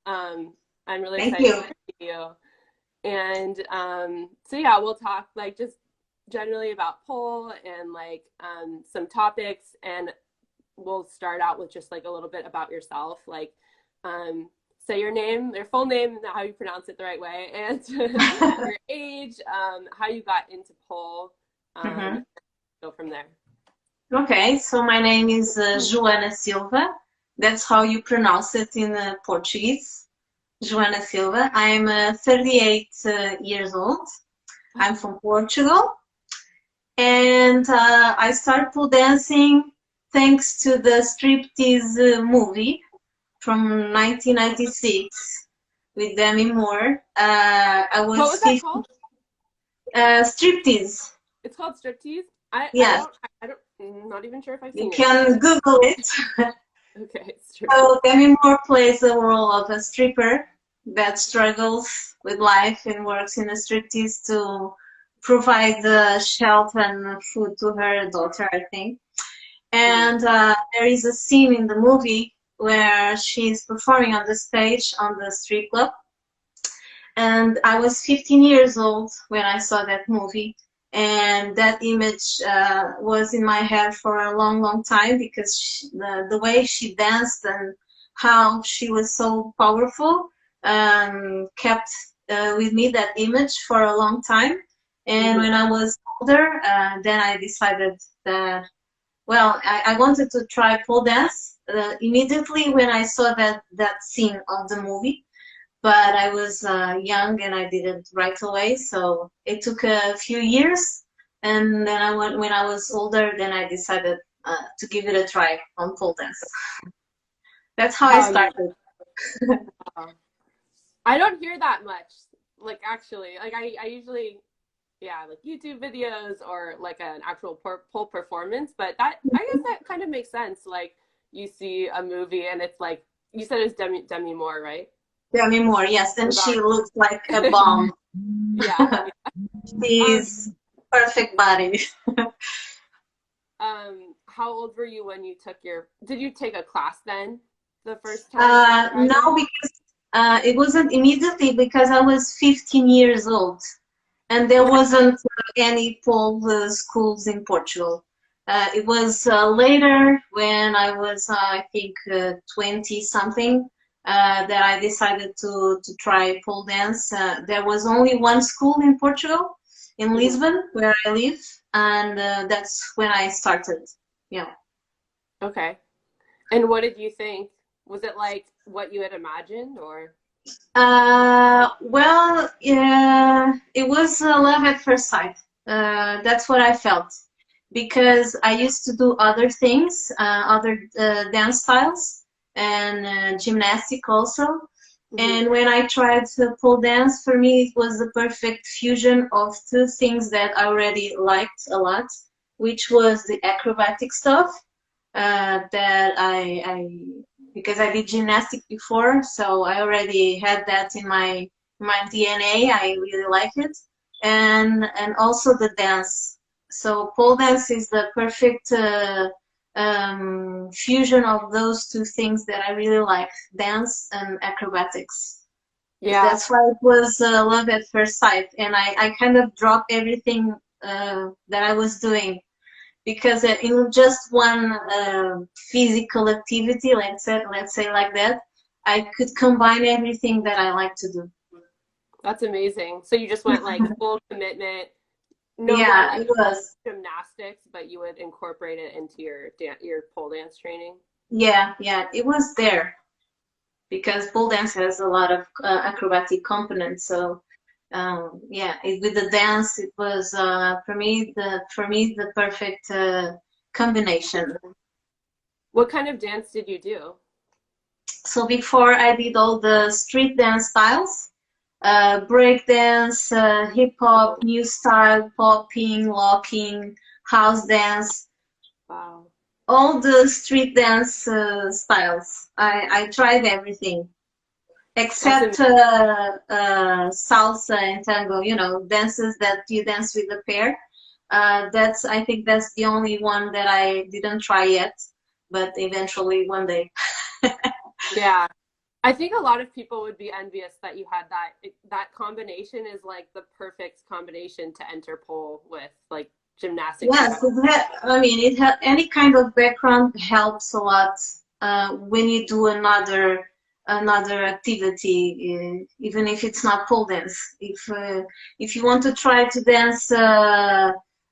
I'm really Thank excited you. to meet you. And so yeah, we'll talk like just generally about pole and like some topics, and we'll start out with just like a little bit about yourself, like say your name, your full name, how you pronounce it the right way, and your age, how you got into pole, Mhm. go from there. Okay, so my name is Joana Silva. That's how you pronounce it in Portuguese. Joana Silva. I'm 38 years old. I'm from Portugal, and I started pole dancing thanks to the striptease movie from 1996 with Demi Moore. I What was was that 50. called? Striptease. It's called striptease. I Yes, don't I don't I'm not even sure if I've you seen it. can Google it. Okay, striptease. So Demi Moore plays the role of a stripper that struggles with life and works in a striptease to provide shelter and food to her daughter, I think. Mm-hmm. And there is a scene in the movie where she's performing on the stage on the strip club. And I was 15 years old when I saw that movie. And that image was in my head for a long, long time because the way she danced and how she was so powerful kept with me that image for a long time. And Mm-hmm. when I was older, then I decided that, well, I wanted to try pole dance immediately when I saw that scene of the movie, but I was young and I did it right away. So it took a few years, and then when I was older, then I decided to give it a try on pole dance. That's how I Oh yeah. started. Oh. I don't hear that much. Like actually, like I usually yeah, like YouTube videos or like an actual pole performance, but that I guess that kind of makes sense. Like you see a movie and it's like you said it's Demi Moore, right? Tell me more. Yes, and Oh she gosh. looks like a bomb. Yeah. Um She's perfect body. how old were you when you took your did you take a class then the first time you tried No, it? because it wasn't immediately because I was 15 years old. And there Okay. wasn't any pole schools in Portugal. It was later when I was, I think, 20 something, that I decided to try pole dance. There was only one school in Portugal, in Hmm. Lisbon, where I live, and that's when I started. Yeah. Okay. And what did you think? Was it like what you had imagined or? Well, yeah, it was love at first sight. That's what I felt because I used to do other things, other dance styles and gymnastic also. Hmm. And when I tried pole dance, for me it was the perfect fusion of two things that I already liked a lot, which was the acrobatic stuff that I because I did gymnastics before, so I already had that in my DNA. I really like it, and also the dance. So pole dance is the perfect fusion of those two things that I really like, dance and acrobatics. Yeah. That's why it was love at first sight, and I kind of dropped everything that I was doing because in just one physical activity, let's say like that, I could combine everything that I like to do. That's amazing. So you just went like full commitment, no more Yeah, like it was. gymnastics, but you would incorporate it into your pole dance training. Yeah, it was there because pole dance has a lot of acrobatic components. So yeah, with the dance, it was for me the perfect combination. What kind of dance did you do? So before I did all the street dance styles, break dance, hip hop, Oh, new style, popping, locking, house dance, wow. all the street dance styles. I tried everything That's amazing. except salsa and tango, dances that you dance with a pair. I think that's the only one that I didn't try yet, but eventually one day. Yeah. I think a lot of people would be envious that you had that. That combination is like the perfect combination to enter pole with, like gymnastics and Yes, I mean, any kind of background helps a lot when you do another activity, even if it's not pole dance. If you want to try to dance,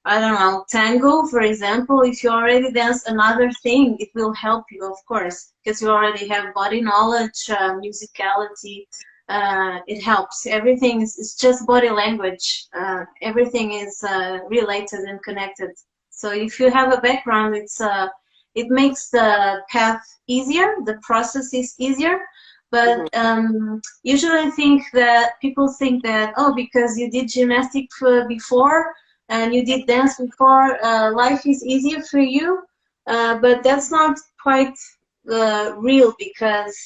I don't know, tango, for example, if you already dance another thing, it will help you, of course, because you already have body knowledge, musicality. It helps. Everything is just body language. Everything is related and connected. So if you have a background, it makes the path easier. The process is easier. But Mhm. usually I think that people think that, oh, because you did gymnastics before and you did dance before, life is easier for you. But that's not quite real, because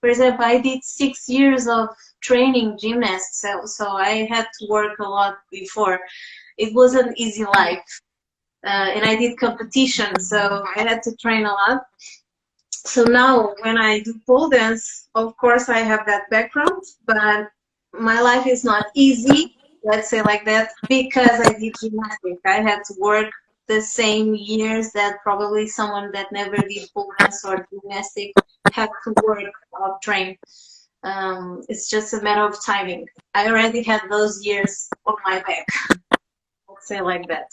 for example, I did 6 years of training gymnasts, so I had to work a lot before. It was an easy life, and I did competition, so I had to train a lot. So now when I do pole dance, of course I have that background, but my life is not easy, let's say like that, because I did gymnastics. I had to work the same years that probably someone that never did pole dance or gymnastics had to work or train. It's just a matter of timing. I already had those years on my back, let's say like that.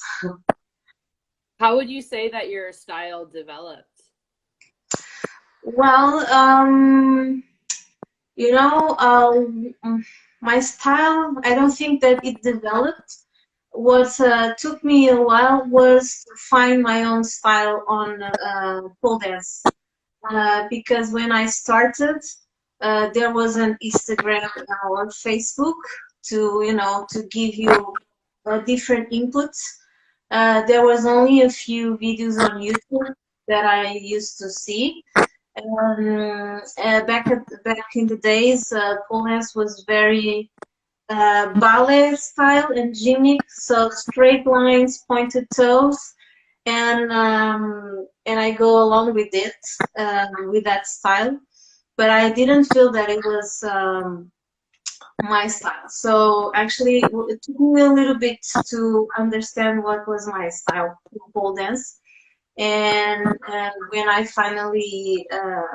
How would you say that your style developed? Well, you know, my style, I don't think that it developed. What took me a while was to find my own style on pole dance. Because when I started, there was an Instagram or Facebook to give you different inputs. There was only a few videos on YouTube that I used to see. Back in the days, pole dance was very ballet style and gymnic, so straight lines, pointed toes, and I go along with it, with that style. But I didn't feel that it was my style. So actually, it took me a little bit to understand what was my style in pole dance. And when I finally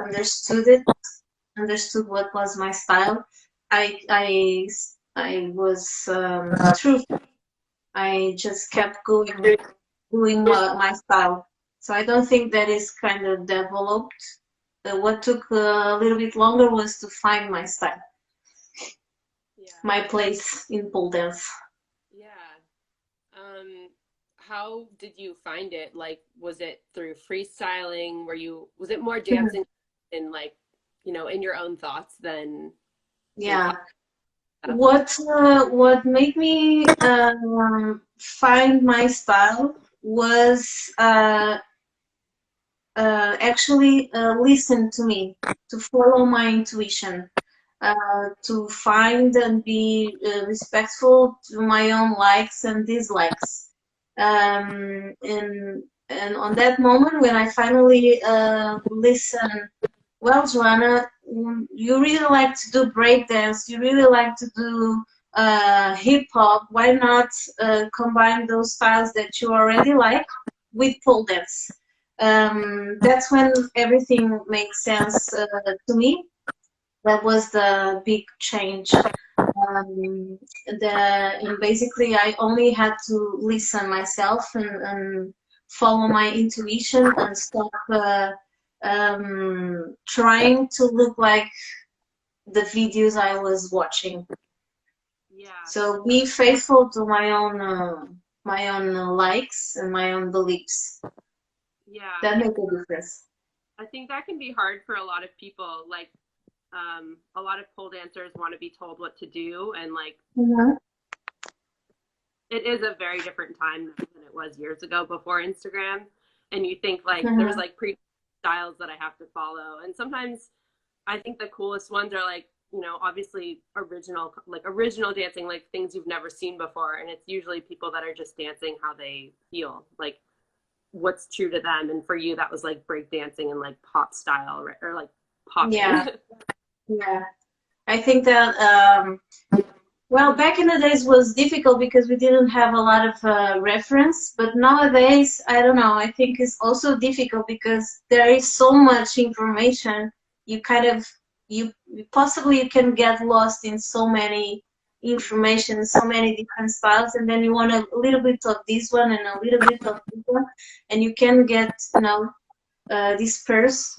understood what was my style, I was true. I just kept going, doing my style. So I don't think that is kind of developed. What took a little bit longer was to find my style, Yeah. my place in pole dance. Yeah. How did you find it? Like, was it through freestyling? Was it more dancing in like, in your own thoughts than in class Yeah. stuff? What made me find my style was actually listen to me, to follow my intuition, to find and be respectful to my own likes and dislikes. And on that moment, when I finally listen, well, Joanna, you really like to do breakdance, you really like to do hip hop. Why not combine those styles that you already like with pole dance? That's when everything makes sense to me. That was the big change. Um, and basically, I only had to listen myself and follow my intuition and stop trying to look like the videos I was watching. Yeah. So be faithful to my own likes and my own beliefs. Yeah. That makes a difference. I think that can be hard for a lot of people. Like, a lot of pole dancers want to be told what to do, and like, Mhm. it is a very different time than it was years ago before Instagram. And you think like there's Mhm. like pre styles that I have to follow. And sometimes I think the coolest ones are like, obviously original dancing, like things you've never seen before. And it's usually people that are just dancing how they feel, like what's true to them. And for you, that was like break dancing and like pop style, right? Or like popping. Yeah. Yeah, I think that well, back in the days was difficult because we didn't have a lot of reference, but nowadays, I don't know, I think it's also difficult because there is so much information. You kind of, you possibly you can get lost in so many information, so many different styles, and then you want a little bit of this one and a little bit of this one, and you can get, disperse,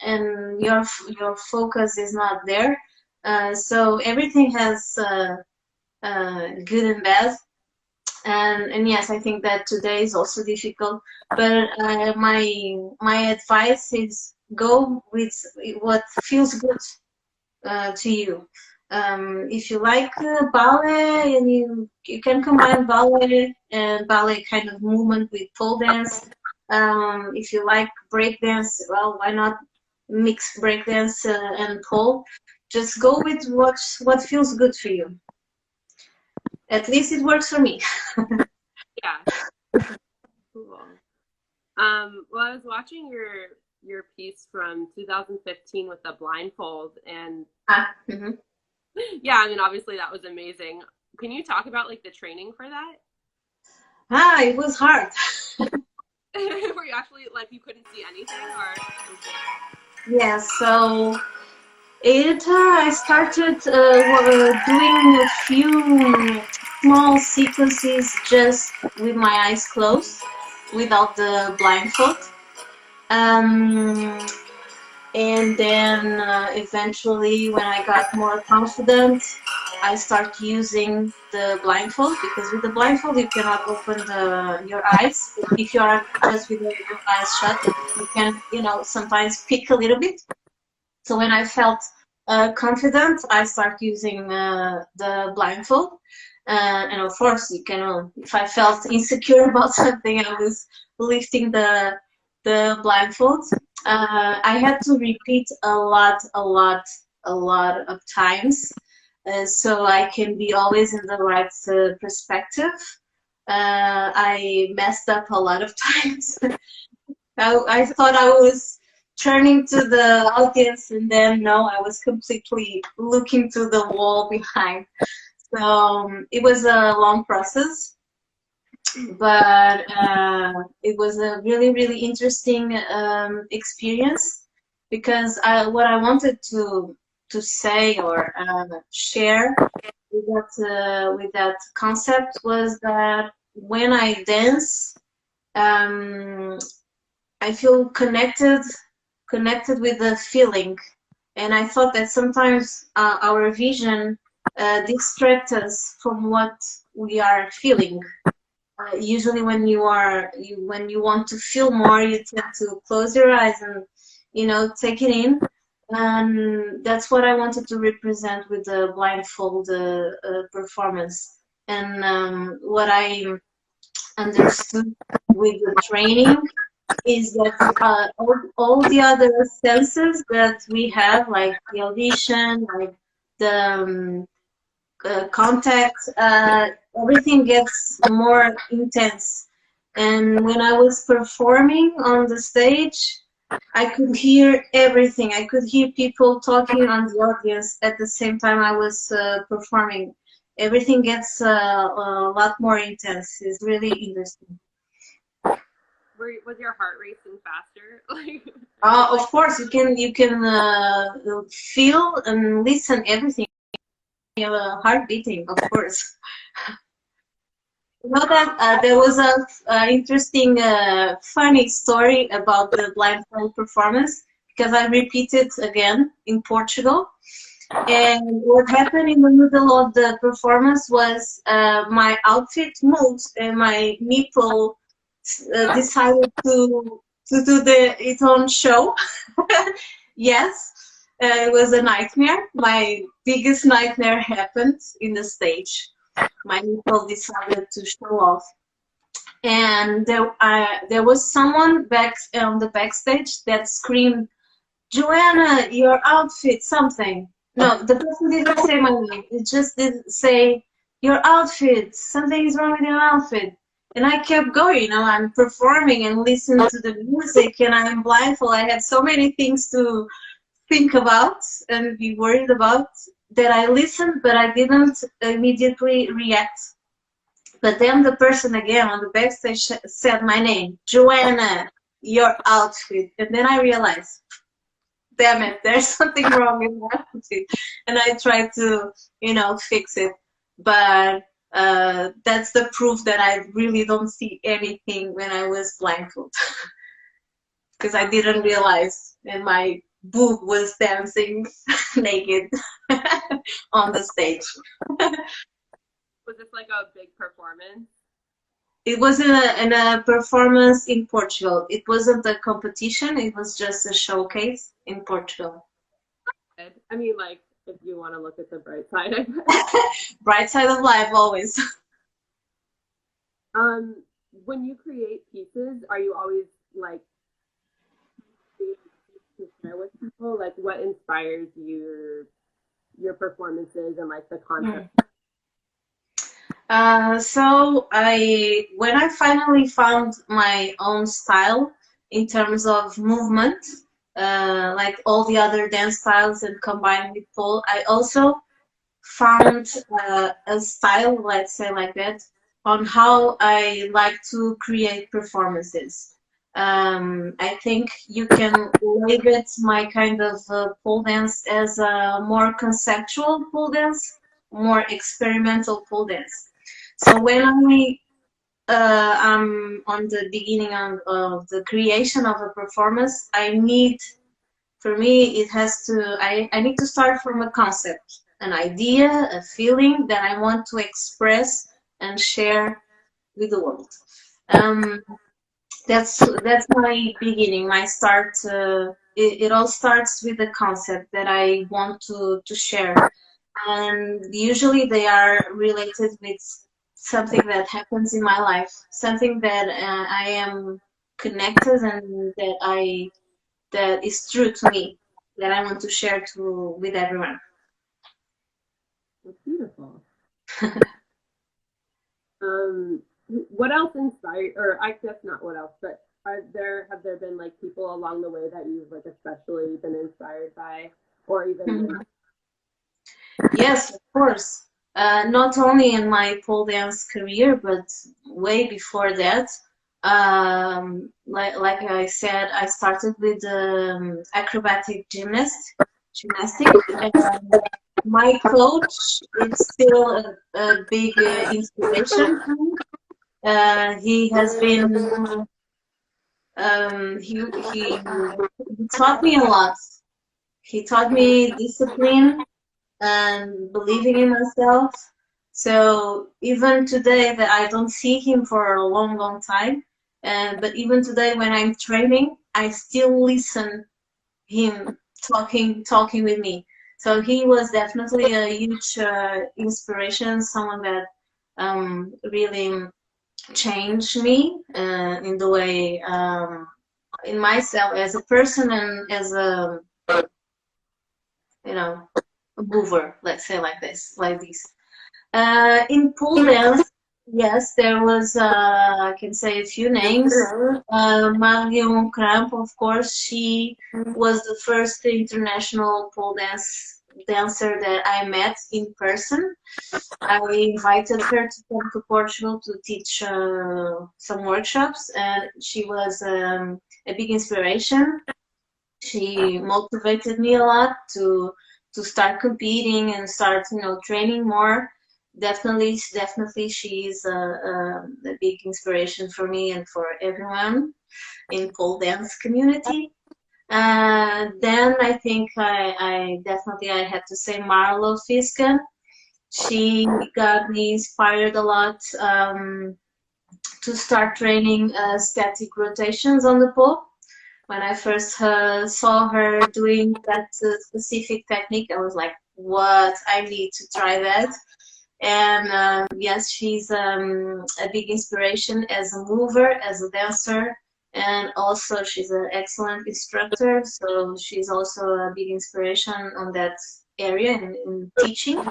and your focus is not there. So everything has good and bad, and yes, I think that today is also difficult. But my advice is go with what feels good to you. If you like ballet, and you can combine ballet and ballet kind of movement with pole dance. If you like break dance, well, why not mix break dance and pole? Just go with what feels good for you. At least it works for me. Yeah, cool. Well, I was watching your piece from 2015 with the blindfold, and Mhm. yeah, I mean, obviously that was amazing. Can you talk about like the training for that? It was hard. Where you actually like you couldn't see anything, or Yeah, so I started doing a few small sequences just with my eyes closed, without the blindfold. Um, and then eventually, when I got more confident, I start using the blindfold, because with the blindfold you cannot open your eyes. If you are just with your eyes shut, you can, sometimes peek a little bit. So when I felt confident, I start using the blindfold. And of course, you can. If I felt insecure about something, I was lifting the blindfold. I had to repeat a lot of times, so I can be always in the right perspective. I messed up a lot of times. I thought I was turning to the audience, and then no, I was completely looking to the wall behind. So it was a long process, but it was a really, really interesting experience, because what I wanted to say or share with that concept was that when I dance, um, I feel connected with the feeling, and I thought that sometimes our vision distracts us from what we are feeling. Usually, when when you want to feel more, you tend to close your eyes and take it in. And that's what I wanted to represent with the blindfold performance. And what I understood with the training is that all the other senses that we have, like the audition, like the contact, everything gets more intense. And when I was performing on the stage, I could hear everything. I could hear people talking on the audience at the same time I was performing. Everything gets a lot more intense. It's really interesting. was your heart racing faster? Like, Of course, you can feel and listen everything. Your heart beating, of course. You know that there was a interesting, funny story about the blindfold performance, because I repeated again in Portugal. And what happened in the middle of the performance was my outfit moved, and my nipple decided to do its own show. Yes, it was a nightmare. My biggest nightmare happened in the stage. My nipple decided to show off, and there was someone back on the backstage that screamed, "Joanna, your outfit, something." No, the person didn't say my name. It just did say, "Your outfit, something is wrong with your outfit." And I kept going. I'm performing and listening to the music, and I'm blindfold. I had so many things think about and be worried about, that I listened, but I didn't immediately react. But then the person again on the backstage said my name, Joanna, your outfit. And then I realized, damn it, there's something wrong with my outfit. And I tried to, fix it. But that's the proof that I really don't see anything when I was blindfolded. Because I didn't realize, and my boob was dancing naked on the stage. Was this like a big performance? It was in a performance in Portugal. It wasn't a competition, it was just a showcase in Portugal. I mean, like, if you want to look at the bright side. Bright side of life, always. When you create pieces, are you always like to share with people? Like, what inspires your performances and like the concept? So when I finally found my own style in terms of movement, like all the other dance styles and combined with pole, I also found a style, let's say like that, on how I like to create performances. I think you can label my kind of pole dance as a more conceptual pole dance, more experimental pole dance. So when I'm on the beginning of the creation of a performance, for me, I need to start from a concept, an idea, a feeling that I want to express and share with the world. Um, that's my beginning, my start. It all starts with a concept that I want to share, and usually they are related with something that happens in my life, something that I am connected and that is true to me, that I want to share with everyone. That's beautiful. What else inspired, or I guess not what else, but have there been like people along the way that you've like especially been inspired by, or even Mhm. Yes, of course. Not only in my pole dance career, but way before that. Like I said, I started with acrobatic gymnastic. My coach is still a big inspiration for me. He has been he taught me a lot. He taught me discipline and believing in myself. So even today that I don't see him for a long, long time, but even today when I'm training, I still listen him talking with me. So he was definitely a huge inspiration, someone that really changed me in the way in myself as a person and as a you know a mover, let's say like this. In pole dance, yes, there was, I can say a few names. Marion Cramp, of course, she was the first international pole dancer that I met in person. I invited her to come to Portugal to teach some workshops, and she was a big inspiration. She motivated me a lot to start competing and start training more. Definitely she's a big inspiration for me and for everyone in pole dance community. Then I think I definitely I had to say Marlo Fiska. She got me inspired a lot to start training static rotations on the pole. When I first saw her doing that specific technique, I was like, what? I need to try that. And yes, she's a big inspiration as a mover, as a dancer, and also she's an excellent instructor. So she's also a big inspiration on that area in teaching.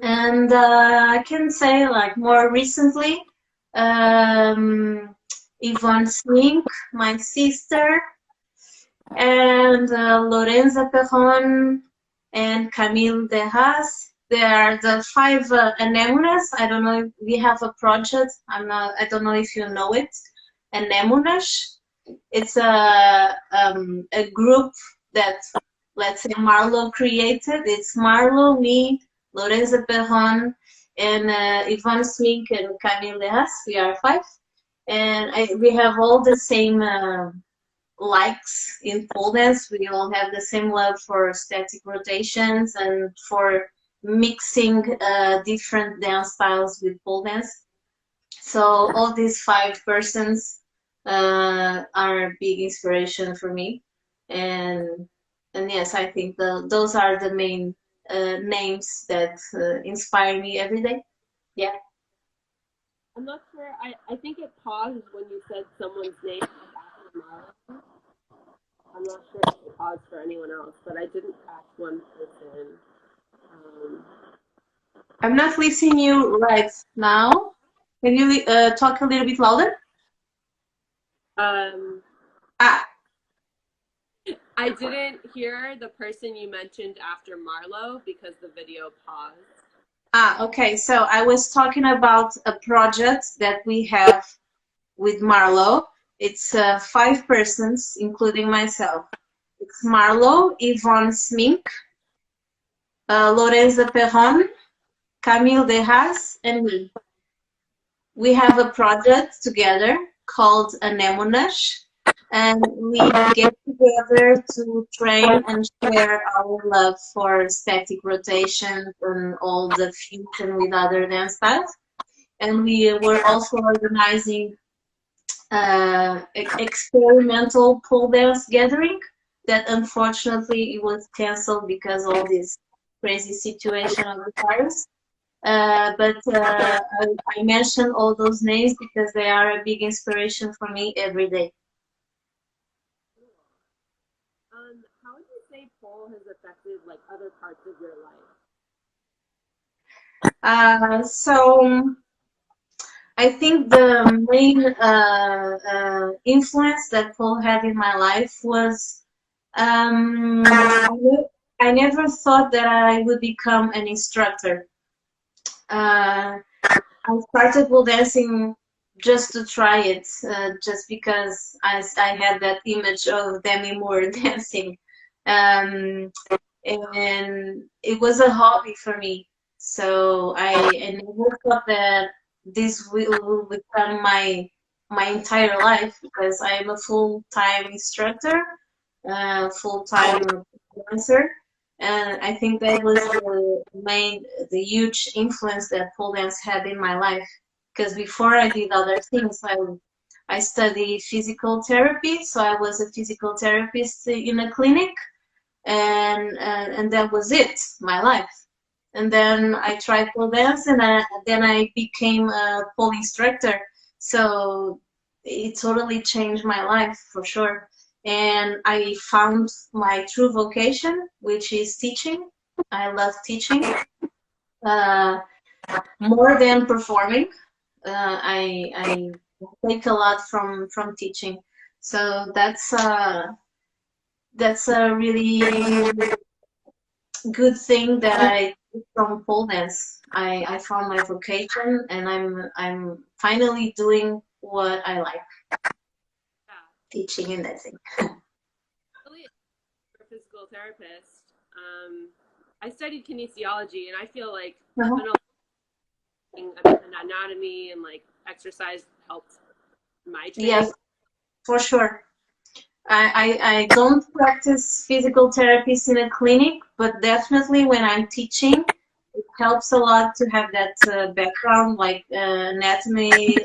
And I can say, like, more recently, Yvonne Swink, my sister. and Lorenza Perron and Camille De Haas. They are the five anemones. I don't know if we have a project. I don't know if you know it. Anemones. It's a group that, let's say, Marlo created. It's Marlo, me, Lorenza Perron, and Yvonne Smink and Camille De Haas. We are five. And we have all the same likes in pole dance. We all have the same love for static rotations and for mixing different dance styles with pole dance. So all these five persons are a big inspiration for me, and yes, I think those are the main names that inspire me every day. Yeah. I'm not sure. I think it paused when you said someone's name after Mara. I'm not sure if it paused for anyone else, but I didn't catch one person. Um, I'm not listening you right now. Can you talk a little bit louder? um, Ah, I didn't hear the person you mentioned after Marlo because the video paused. okay. So I was talking about a project that we have with Marlo. It's five persons, including myself. It's Marlo, Yvonne Smink, Lorenza Perron, Camille De Haas, and me. We have a project together called Anemonas, and we get together to train and share our love for static rotation and all the fusion with other dance styles. And we were also organizing experimental pole dance gathering that unfortunately it was canceled because all this crazy situation of the virus. But I mention all those names because they are a big inspiration for me every day. How would you say pole has affected like other parts of your life? So I think the main influence that Paul had in my life was I never thought that I would become an instructor. Uh, I started pole dancing just to try it, just because I had that image of Demi Moore dancing. Um, and it was a hobby for me. So I never thought that this will become my entire life because I am a full-time instructor, full-time dancer, and I think that was the huge influence that pole dance had in my life. Because before I did other things, I studied physical therapy, so I was a physical therapist in a clinic, and that was it, my life. And then I tried pole dance, and then I became a pole instructor. So it totally changed my life for sure. And I found my true vocation, which is teaching. I love teaching uh, more than performing. I take a lot from teaching. So that's a really good thing that I took from pole dance. I found my vocation, and I'm finally doing what I like, Yeah, teaching and dancing. really, for a physical therapist. I studied kinesiology, and I feel like Uh-huh. an about anatomy and like exercise helped my training. Yes, for sure. I don't practice physical therapies in a clinic, but definitely when I'm teaching, it helps a lot to have that background, like anatomy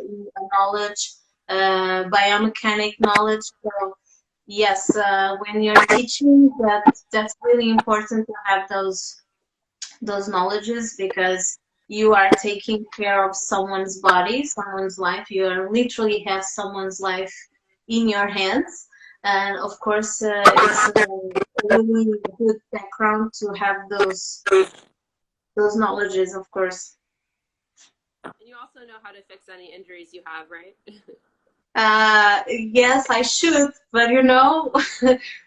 knowledge, biomechanic knowledge. So yes, when you're teaching, that's really important to have those knowledges because you are taking care of someone's body, someone's life. You are literally have someone's life in your hands. And of course, it's a really good background to have those knowledges, of course. And you also know how to fix any injuries you have, right? Yes, I should, but you know,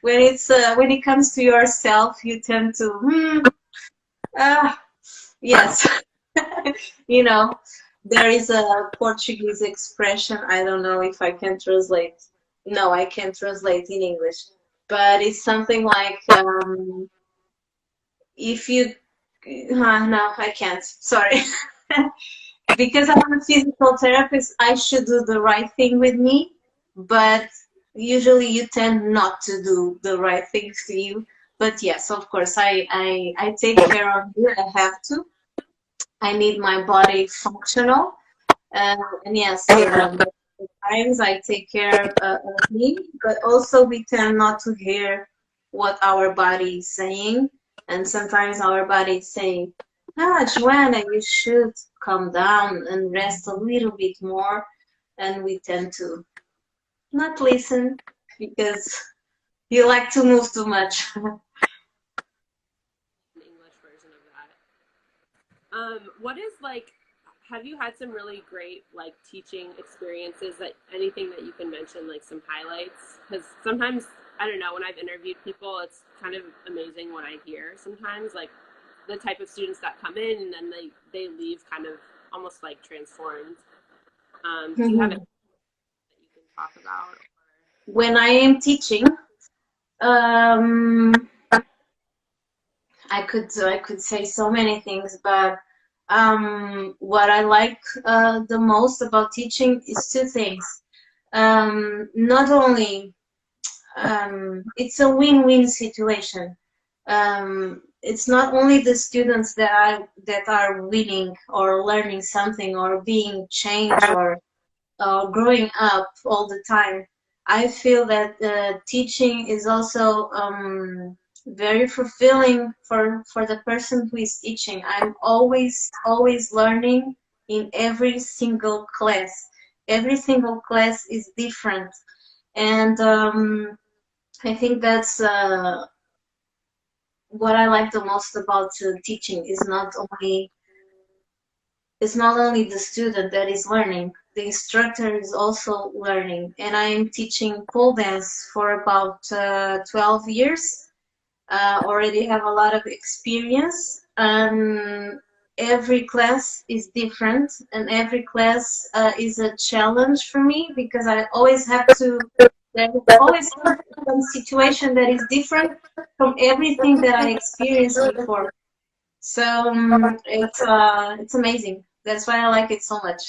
when it comes to yourself, you tend to, uh, yes, you know, there is a Portuguese expression. I don't know if I can translate. No, I can't translate in English, but it's something like if you, no, I can't. Sorry. Because I'm a physical therapist, I should do the right thing with me, but usually you tend not to do the right things to you. But yes, of course, I take care of you. I have to. I need my body functional. And yes, times I take care of me, but also we tend not to hear what our body is saying. And sometimes our body is saying, ah, Joanna, you should calm down and rest a little bit more. And we tend to not listen because you like to move too much. An English version of that. What is like? Have you had some really great like teaching experiences? That anything that you can mention, like some highlights? Because sometimes I don't know when I've interviewed people, it's kind of amazing what I hear. Sometimes like the type of students that come in and then they leave kind of almost like transformed. Do you have anything that you can talk about? When I am teaching, um, I could say so many things, but what I like the most about teaching is two things. Not only it's a win-win situation. It's not only the students that are winning or learning something or being changed or growing up all the time. I feel that teaching is also very fulfilling for the person who is teaching. I'm always learning in every single class. Every single class is different, and I think that's what I like the most about teaching. Is not only the student that is learning, the instructor is also learning. And I am teaching pole dance for about 12 years. Already have a lot of experience. Every class is different, and every class is a challenge for me because I always have to. There's always some situation that is different from everything that I experienced before. So it's amazing. That's why I like it so much.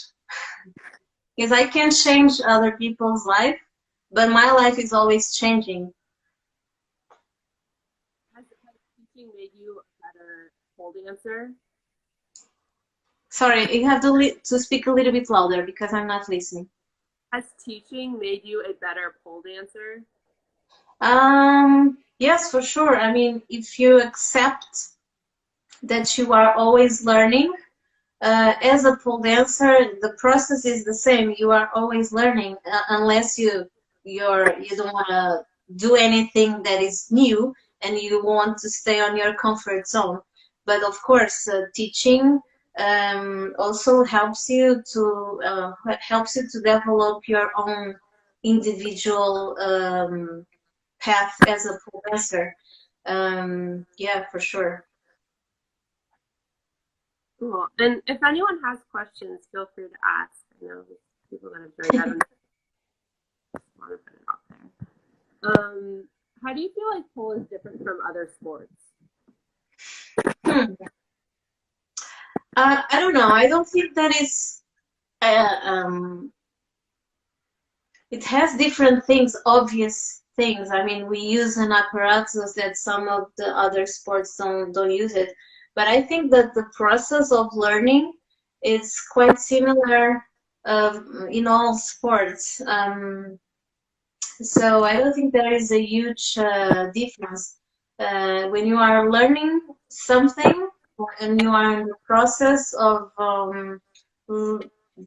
Because I can change other people's life, but my life is always changing. Has teaching made you a better pole dancer? Sorry, you have to speak a little bit louder because I'm not listening. Has teaching made you a better pole dancer? Yes, for sure. I mean, if you accept that you are always learning, as a pole dancer, the process is the same. You are always learning, unless you don't want to do anything that is new and you want to stay on your comfort zone. But of course, teaching also helps you to develop your own individual path as a pole dancer. Yeah, for sure. Cool. And if anyone has questions, feel free to ask. I know there's people that have joined. I don't just want to put it out there. How do you feel like pole is different from other sports? Hmm. I don't know. I don't think that is. Uh, um, it has different things, obvious things. I mean, we use an apparatus that some of the other sports don't use it. But I think that the process of learning is quite similar in all sports. So I don't think there is a huge difference. When you are learning something and you are in the process of l-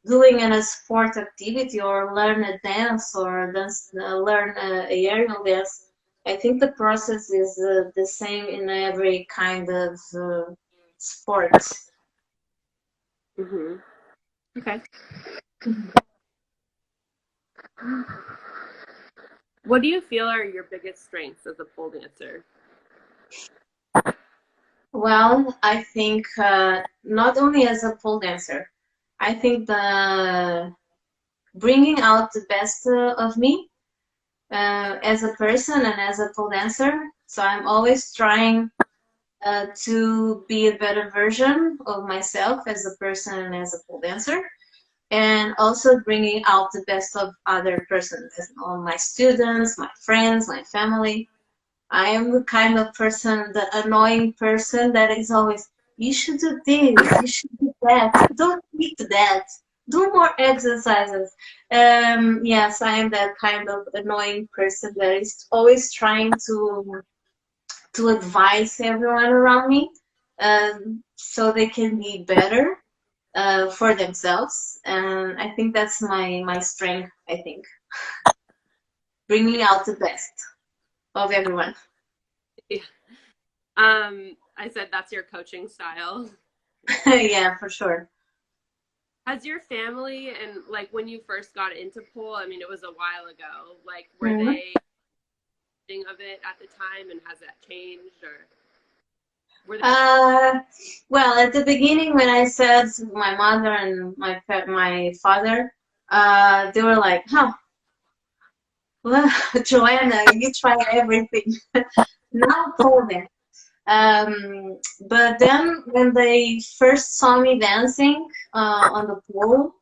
doing a sport activity or learn a dance or learn a aerial dance, I think the process is the same in every kind of sport. Mm-hmm. Okay. What do you feel are your biggest strengths as a pole dancer? Well, I think not only as a pole dancer, I think the bringing out the best of me as a person and as a pole dancer. So I'm always trying to be a better version of myself as a person and as a pole dancer, and also bringing out the best of other persons, as all my students, my friends, my family. I am the kind of person, the annoying person that is always, you should do this, you should do that, don't eat that, do more exercises. Yes, I am that kind of annoying person that is always trying to advise everyone around me, so they can be better for themselves. And I think that's my strength, I think, bringing out the best of everyone. Yeah. I said that's your coaching style. Yeah, for sure. Has your family and like when you first got into pole, I mean, it was a while ago, like were Mhm. they thinking of it at the time and has that changed or were they Uh, well, at the beginning, when I said to my mother and my father, they were like, "Huh, well, Joanna, you try everything." Now told them. But then when they first saw me dancing on the pole,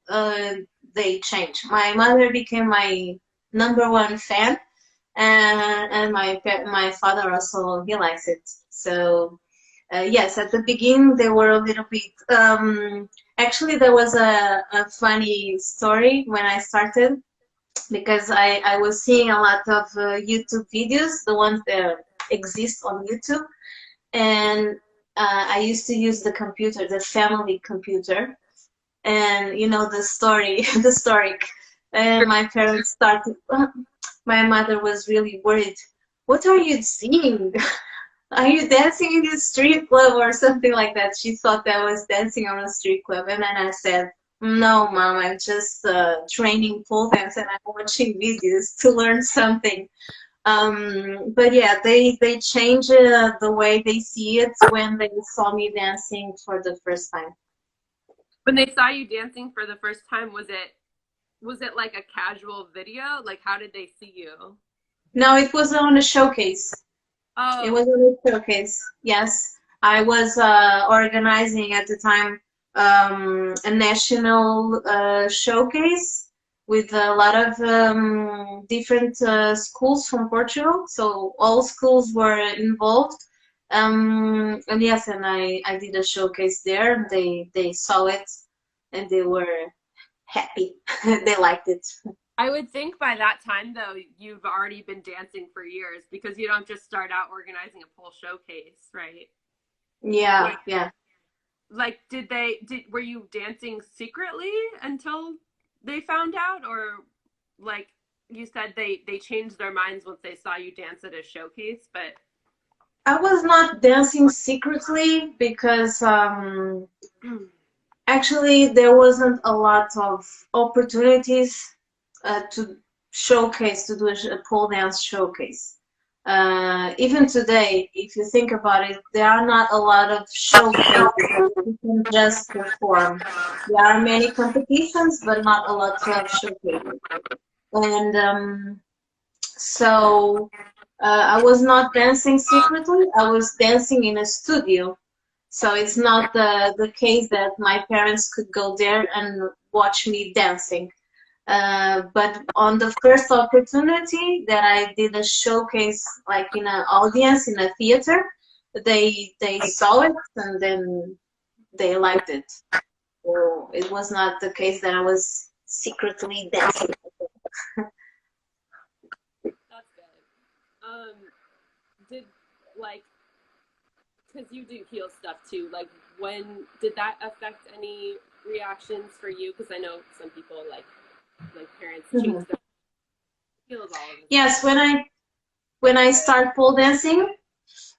they changed. My mother became my number one fan, and my father also, he likes it. So yes, at the beginning they were a little bit. Actually, there was a funny story when I started, because I was seeing a lot of YouTube videos, the ones that exist on YouTube, and I used to use the computer, the family computer, and you know the story, the story. And my parents started. My mother was really worried. What are you seeing? Are you dancing in a street club or something like that? She thought that I was dancing on a street club, and then I said, "No, mom, I'm just training pole dance and I'm watching videos to learn something." But yeah, they change the way they see it when they saw me dancing for the first time. when they saw you dancing for the first time, was it like a casual video? Like how did they see you? No, it was on a showcase. It Oh, was on a showcase. Yes, I was organizing at the time a national showcase with a lot of different schools from Portugal. So all schools were involved. And yes, and I did a showcase there. They saw it and they were happy. They liked it. I would think by that time though you've already been dancing for years because you don't just start out organizing a pole showcase, right? Yeah, Like yeah. did they did were you dancing secretly until they found out or like you said they changed their minds once they saw you dance at a showcase, but I was not dancing secretly because actually there wasn't a lot of opportunities to showcase, to do a pole dance showcase. Even today, if you think about it, there are not a lot of showcases that you can just perform. There are many competitions, but not a lot of showcases. And so I was not dancing secretly, I was dancing in a studio. So it's not the case that my parents could go there and watch me dancing. But on the first opportunity that I did a showcase, like in an audience in a theater, they saw it and then they liked it. So it was not the case that I was secretly dancing. that's good. Did like because you do heel stuff too. Like when did that affect any reactions for you? Because I know some people like parents change Mhm. their heels all of a Yes, sudden. when I start pole dancing,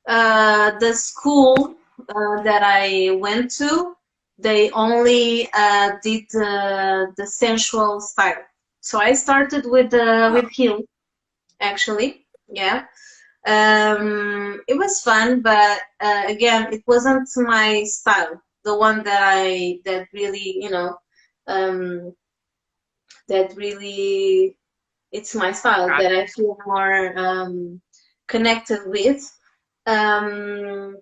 the school that I went to, they only did the sensual style. So I started Oh, with heel, actually. Yeah. It was fun, but again, it wasn't my style. The one that really, um, that really it's my style gotcha. that I feel more connected with. Um,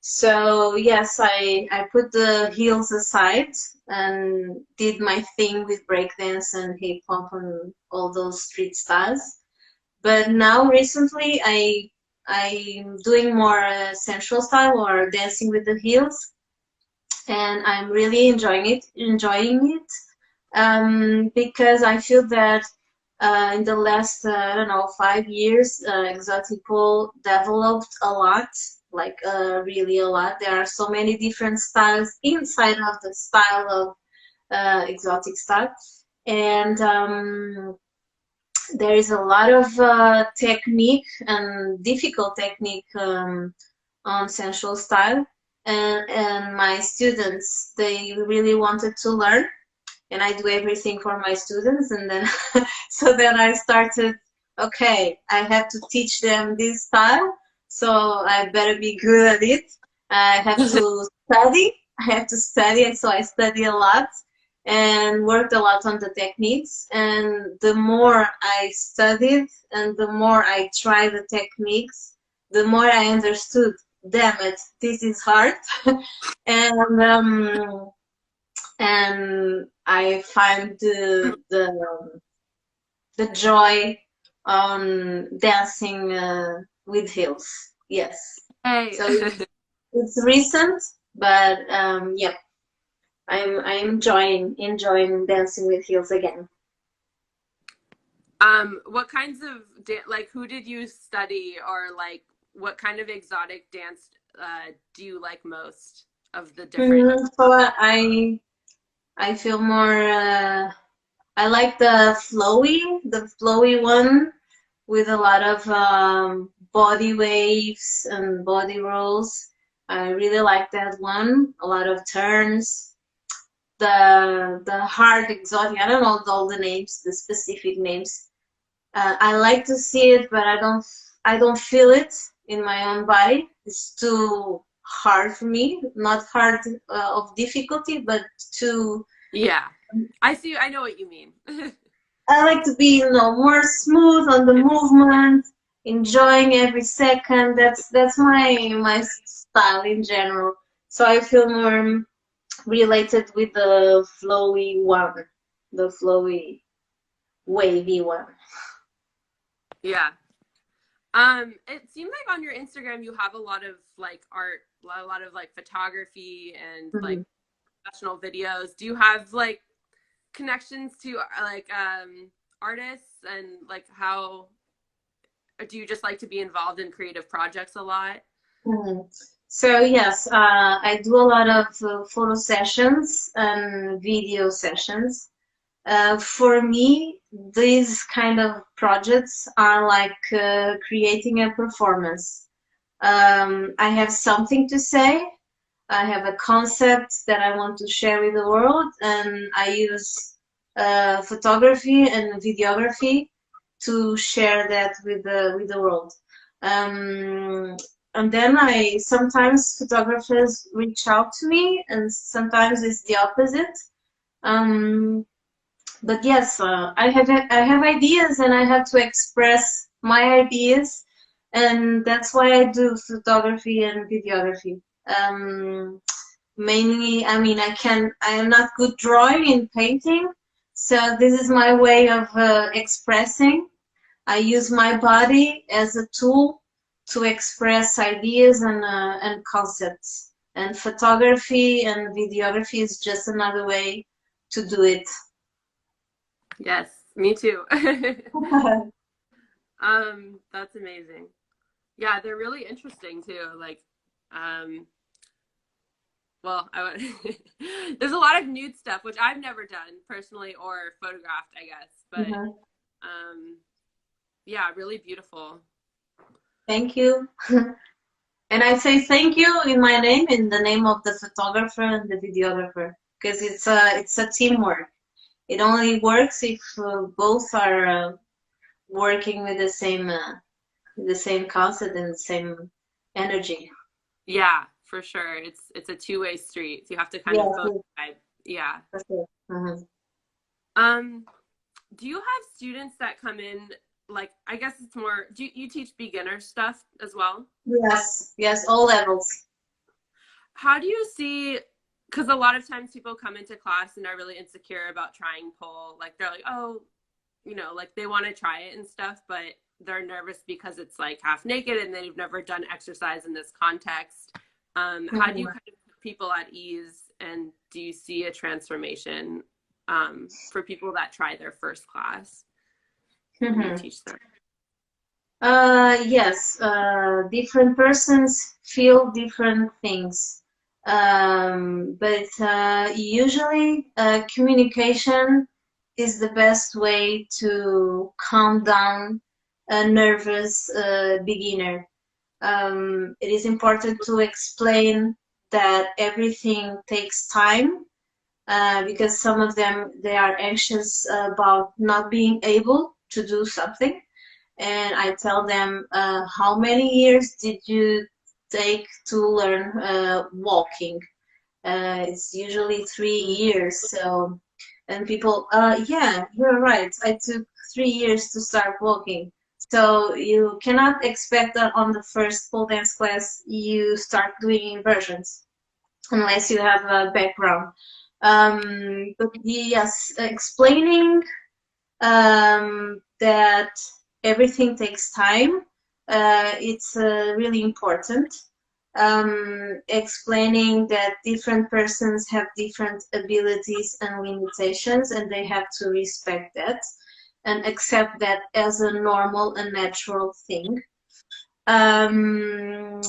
so yes, I put the heels aside and did my thing with breakdance and hip hop and all those street styles. But now recently I'm doing more sensual style or dancing with the heels, and I'm really enjoying it because I feel that in the last I don't know 5 years, exotic pole developed a lot, like really a lot. There are so many different styles inside of the style of exotic style, and there is a lot of technique and difficult technique on sensual style, and my students they really wanted to learn, and I do everything for my students, and then so then I started, okay, I have to teach them this style, so I better be good at it. I have to study. I have to study, and so I study a lot and worked a lot on the techniques. And the more I studied and the more I tried the techniques, the more I understood. Damn it, this is hard. and I find the joy on dancing with heels. Yes. Hey. So it's recent, but yeah, I'm enjoying dancing with heels again. What kinds of like who did you study or like what kind of exotic dance do you like most of the different? So I feel more. I like the flowy one with a lot of body waves and body rolls. I really like that one. A lot of turns. The hard exotic. I don't know all the names, the specific names. I like to see it, but I don't feel it in my own body. It's too hard for me. Not hard of difficulty, but too. Yeah. I see. I know what you mean. I like to be, more smooth on the movement, enjoying every second. That's my style in general. So I feel more related with the flowy one, the flowy, wavy one. Yeah. It seems like on your Instagram you have a lot of like art, a lot of like photography and like Mhm. professional videos. Do you have like connections to like artists and like how do you just like to be involved in creative projects a lot? Mhm. So yes, I do a lot of photo sessions and video sessions. For me, these kind of projects are like creating a performance. I have something to say. I have a concept that I want to share with the world, and I use photography and videography to share that with the world. Um, and then I sometimes photographers reach out to me, and sometimes it's the opposite. Um, but yes, I have ideas, and I have to express my ideas, and that's why I do photography and videography. Mainly, I mean, I am not good drawing in painting, so this is my way of expressing. I use my body as a tool to express ideas and concepts. And photography and videography is just another way to do it. Yes, me too. That's amazing. Yeah, they're really interesting too. Like, um, well, there's a lot of nude stuff which I've never done personally or photographed, I guess. But Mhm. yeah, really beautiful. Thank you. And I say thank you in my name, in the name of the photographer and the videographer, because it's a teamwork. It only works if both are working with the same concept and the same energy. Yeah, for sure. It's a two-way street. So you have to kind of Yes, both yes, side. Yeah. for sure. Mhm. Um, do you have students that come in like I guess it's more do you teach beginner stuff as well? Yes, yes, all levels. How do you see because a lot of times people come into class and are really insecure about trying pole. Like they're like, oh, like they want to try it and stuff, but they're nervous because it's like half naked and they've never done exercise in this context. How do you Mhm. kind of put people at ease and do you see a transformation for people that try their first class when you Mhm. teach them? Yes, different persons feel different things. But usually, communication is the best way to calm down a nervous beginner. It is important to explain that everything takes time because some of them they are anxious about not being able to do something, and I tell them, how many years did you take to learn walking? It's usually 3 years. So, and people, yeah, you're right. I took 3 years to start walking. So you cannot expect that on the first pole dance class you start doing inversions unless you have a background. But yes, explaining that everything takes time. It's really important. Explaining that different persons have different abilities and limitations, and they have to respect that and accept that as a normal and natural thing. Um,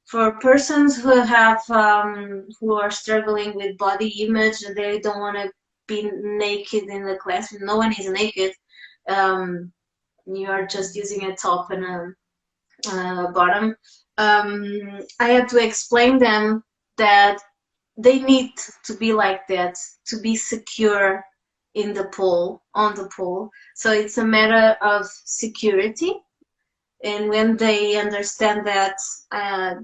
for persons who are struggling with body image, they don't want to be naked in the class. No one is naked. Um, you are just using a top and a bottom. I have to explain them that they need to be like that to be secure in the pool, on the pool. So it's a matter of security, and when they understand that, uh,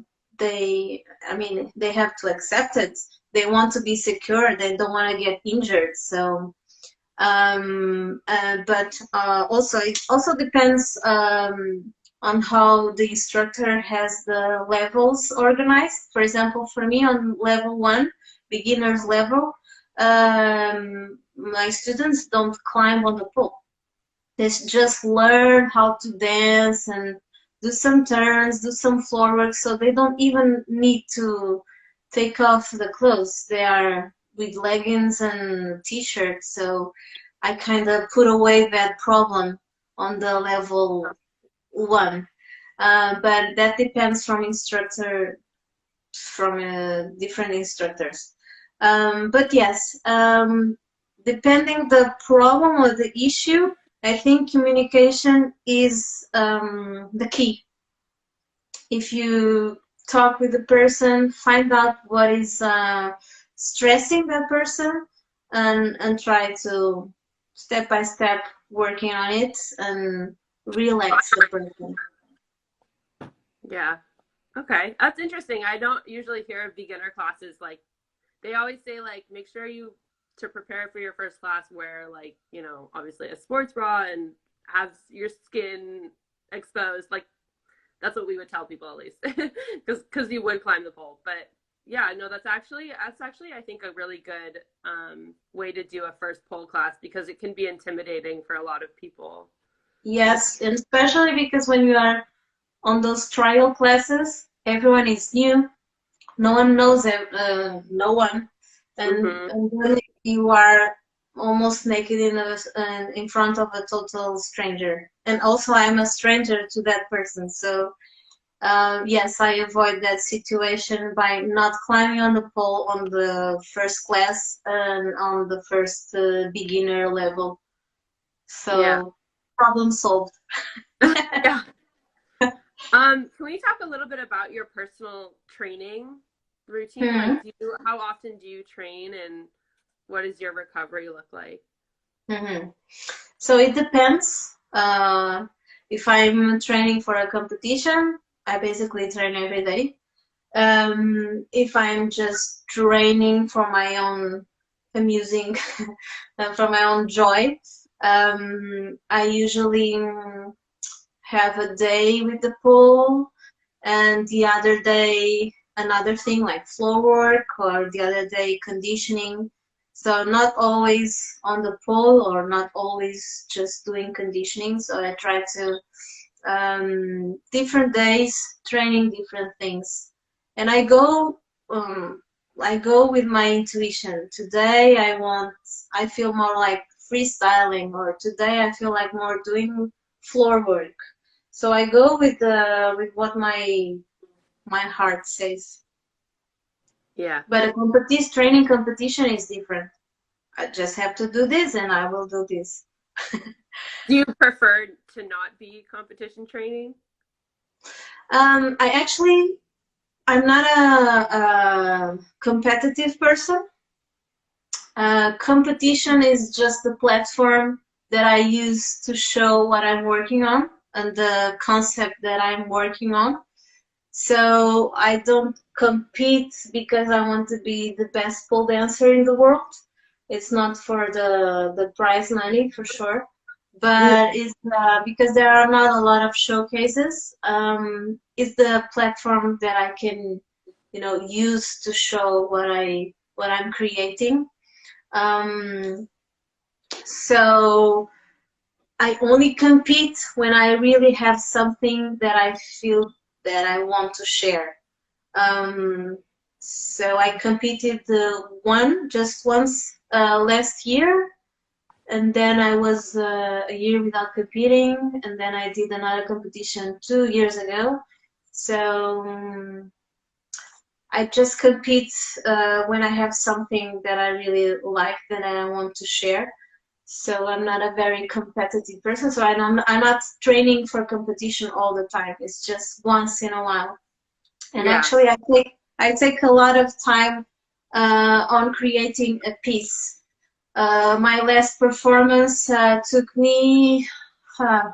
I mean, they have to accept it. They want to be secure. They don't want to get injured. So but also it also depends on how the instructor has the levels organized. For example, for me on level 1, beginners level, my students don't climb on the pole. They just learn how to dance and do some turns, do some floor work, so they don't even need to take off the clothes. They are with leggings and t-shirts, so I kind of put away that problem on the level 1. But that depends from instructor, from different instructors. But yes, depending the problem or the issue, I think communication is the key. If you talk with the person, find out what is stressing that person, and try to step by step working on it and relax the person. Yeah. Okay. That's interesting. I don't usually hear of beginner classes like they always say like make sure you to prepare for your first class wear like, obviously a sports bra and have your skin exposed. Like that's what we would tell people at least. Cuz you would climb the pole. But yeah, no, that's actually I think a really good way to do a first pole class because it can be intimidating for a lot of people. Yes, and especially because when you are on those trial classes, everyone is new. No one knows no one, Mhm. and then you are almost naked in front of a total stranger. And also, I'm a stranger to that person, so yes, I avoid that situation by not climbing on the pole on the first class and on the first beginner level. Yeah. So problem solved. Yeah. Can we talk a little bit about your personal training routine? Hmm. Like, how often do you train and what does your recovery look like? Hmm. So it depends. If I'm training for a competition, I basically train every day. If I'm just training for my own amusing and for my own joy, I usually have a day with the pole and the other day another thing like floor work or the other day conditioning. So not always on the pole or not always just doing conditioning. So I try to different days training different things, and um, I go with my intuition. Today I feel more like freestyling, or today I feel like more doing floor work. So I go with what my heart says. Yeah. But a competition training competition is different. I just have to do this, and I will do this. Do you prefer to not be competition training? I actually I'm not a competitive person. Competition is just the platform that I use to show what I'm working on and the concept that I'm working on. So I don't compete because I want to be the best pole dancer in the world. It's not for the prize money for sure, Yeah. but it's because there are not a lot of showcases. It's the platform that I can, use to show what I'm creating. Um, so I only compete when I really have something that I feel that I want to share. Um, so I competed just once last year, and then I was a year without competing, and then I did another competition 2 years ago. So I just compete when I have something that I really like that I want to share. So I'm not a very competitive person. So I'm not training for competition all the time. It's just once in a while. And Yeah. actually, I take a lot of time on creating a piece. My last performance took me uh,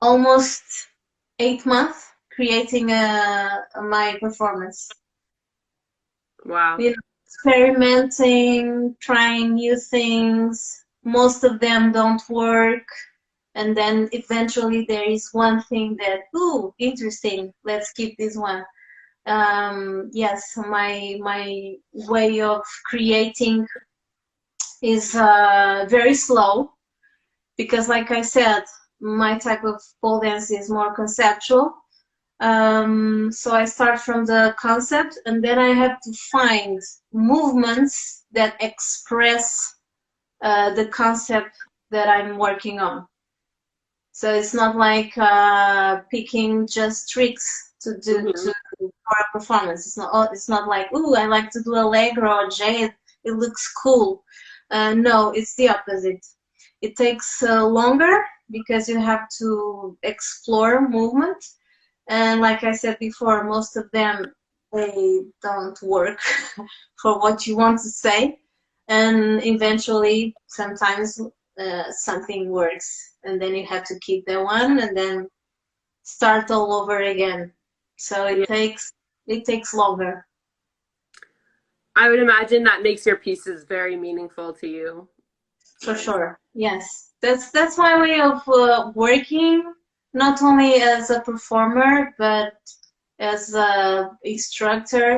almost 8 months creating my performance. Wow. You know, experimenting, trying new things. Most of them don't work, and then eventually there is one thing that, ooh, interesting. Let's keep this one. Yes, my way of creating is very slow because, like I said, my type of pole dance is more conceptual. So I start from the concept, and then I have to find movements that express the concept that I'm working on. So it's not like picking just tricks to do Hmm. for a performance. It's not like, ooh, I like to do Allegro or Jade. It looks cool. No, it's the opposite. It takes longer because you have to explore movement. And like I said before, most of them they don't work for what you want to say. And eventually, sometimes something works, and then you have to keep the one and then start all over again. So it Yeah. takes longer. I would imagine that makes your pieces very meaningful to you. For sure. Yes. That's my way of working, not only as a performer, but as a instructor.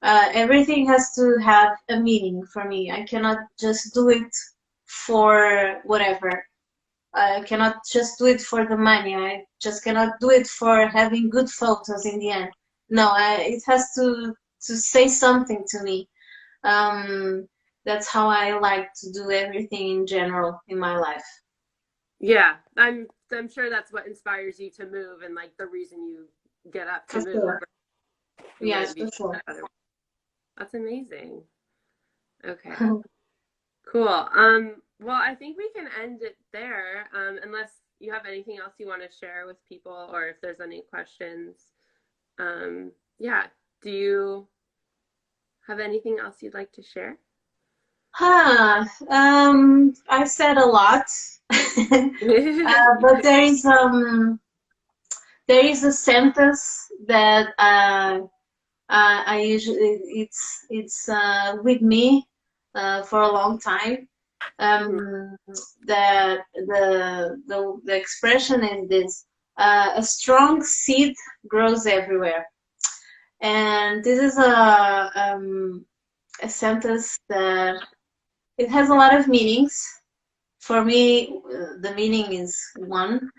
Everything has to have a meaning for me. I cannot just do it for whatever. I cannot just do it for the money. I just cannot do it for having good photos in the end. No, it has to say something to me. Um, that's how I like to do everything in general in my life. Yeah. I'm sure that's what inspires you to move and like the reason you get up to For move. sure. It wouldn't Yes, be for sure. otherwise. That's amazing. Okay. Cool. Well, I think we can end it there. Unless you have anything else you want to share with people or if there's any questions. Yeah. Do you have anything else you'd like to share? I said a lot, but there is a sentence that I usually it's with me for a long time. Um, that the expression is this: a strong seed grows everywhere, and this is a sentence that it has a lot of meanings. For me, the meaning is one.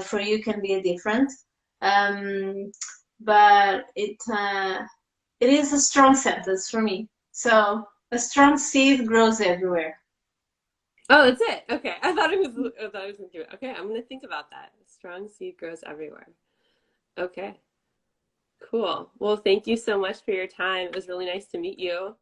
For you, can be different. Um, but it is a strong sentence for me. So a strong seed grows everywhere. Oh, that's it. Okay. I thought it was gonna do it. Okay, I'm gonna think about that. Strong seed grows everywhere. Okay. Cool. Well, thank you so much for your time. It was really nice to meet you.